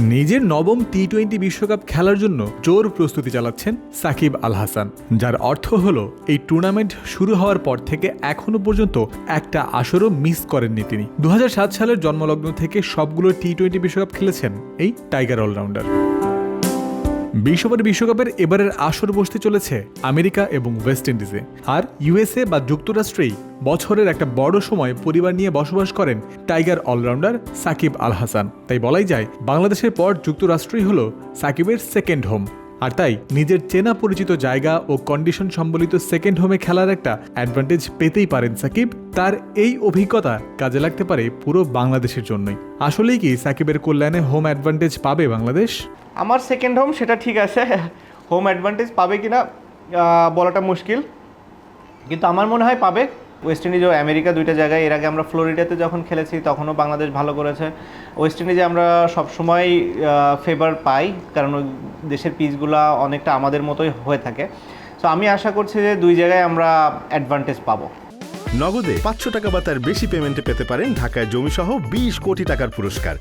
নিজের নবম টি-20 বিশ্বকাপ খেলার জন্য জোর প্রস্তুতি চালাচ্ছেন সাকিব আল হাসান, যার অর্থ হলো এই টুর্নামেন্ট শুরু হওয়ার পর থেকে এখনো পর্যন্ত একটা আসরও মিস করেননি তিনি। 2007 সালের জন্মলগ্ন থেকে সবগুলো টি-20 বিশ্বকাপ খেলেছেন এই টাইগার অলরাউন্ডার। 20 ওভার বিশ্বকাপের এবারের আসর বসতে চলেছে আমেরিকা এবং ওয়েস্ট ইন্ডিজে। আর ইউএসএ বা যুক্তরাষ্ট্রেই বছরের একটা বড় সময় পরিবার নিয়ে বসবাস করেন টাইগার অলরাউন্ডার সাকিব আল হাসান। তাই বলাই যায় বাংলাদেশের পর যুক্তরাষ্ট্রই হলো সাকিবের সেকেন্ড হোম। আর তাই নিজের চেনা পরিচিত জায়গা ও কন্ডিশন সম্বলিত সেকেন্ড হোমে খেলার একটা অ্যাডভান্টেজ পেতেই পারেন সাকিব। তার এই অভিজ্ঞতা কাজে লাগতে পারে পুরো বাংলাদেশের জন্যই। আসলেই কি সাকিবের কল্যাণে হোম অ্যাডভান্টেজ পাবে বাংলাদেশ? আমার সেকেন্ড হোম সেটা ঠিক আছে, হোম অ্যাডভান্টেজ পাবে কিনা বলাটা মুশকিল, কিন্তু আমার মনে হয় পাবে। ওয়েস্ট ইন্ডিজ ও আমেরিকা দুইটা জায়গায়, এর আগে আমরা ফ্লোরিডাতে যখন খেলেছি তখনও বাংলাদেশ ভালো করেছে। ওয়েস্ট ইন্ডিজে আমরা সবসময় ফেভার পাই, কারণ ওই দেশের পিচগুলো অনেকটা আমাদের মতোই হয়ে থাকে। সো আমি আশা করছি যে দুই জায়গায় আমরা অ্যাডভান্টেজ পাবো। নগদে 500 টাকা বা তার বেশি পেমেন্টে পেতে পারেন ঢাকায় জমিসহ 20 কোটি টাকার পুরস্কার।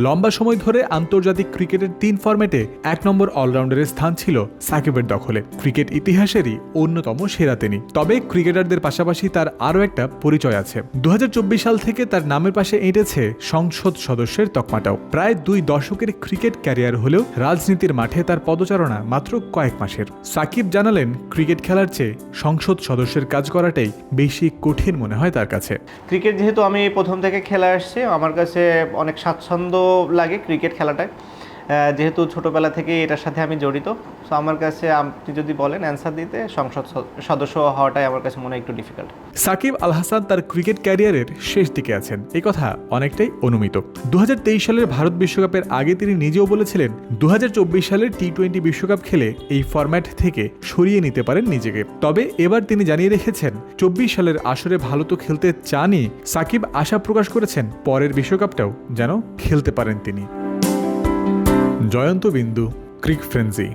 লম্বা সময় ধরে আন্তর্জাতিক ক্রিকেটের 3 ফরম্যাটে 1 নম্বর অলরাউন্ডারের স্থান ছিল সাকিবের দখলে। ক্রিকেট ইতিহাসেরই অন্যতম সেরা তিনি। তবে ক্রিকেটারদের পাশাপাশি তার আরও একটা পরিচয় আছে। 2024 সাল থেকে তার নামের পাশে এঁটেছে সংসদ সদস্যের তকমাটাও। প্রায় 2 দশকের ক্রিকেট ক্যারিয়ার হলেও রাজনীতির মাঠে তার পদচারণা মাত্র কয়েক মাসের। সাকিব জানালেন, ক্রিকেট খেলার চেয়ে সংসদ সদস্যের কাজ করাটাই বেশি কঠিন মনে হয় তার কাছে। ক্রিকেট যেহেতু আমি প্রথম থেকে খেলে আসছি, আমার কাছে অনেক স্বাচ্ছন্দ্য লাগে ক্রিকেট খেলাটায়, যেহেতু ছোটবেলা থেকে এটার সাথে আমি জড়িত। সো আমার কাছে আপনি যদি বলেন অ্যান্সার দিতে, সংসদ সদস্য হওয়াটাই আমার কাছে মনে হয় একটু ডিফিকাল্ট। সাকিব আল হাসান তার ক্রিকেট ক্যারিয়ারের শেষ দিকে আছেন, এই কথা অনেকটাই অনুমিত। 2023 সালের ভারত বিশ্বকাপের আগে তিনি নিজেও বলেছিলেন 2024 সালের টি-20 বিশ্বকাপ খেলে এই ফরম্যাট থেকে সরিয়ে নিতে পারেন নিজেকে। তবে এবার তিনি জানিয়ে রেখেছেন 24 সালের আসরে ভালো তো খেলতে চানই, সাকিব আশা প্রকাশ করেছেন পরের বিশ্বকাপটাও যেন খেলতে পারেন তিনি। জয়ন্ত বিন্দু, ক্রিক ফ্রেন্সি।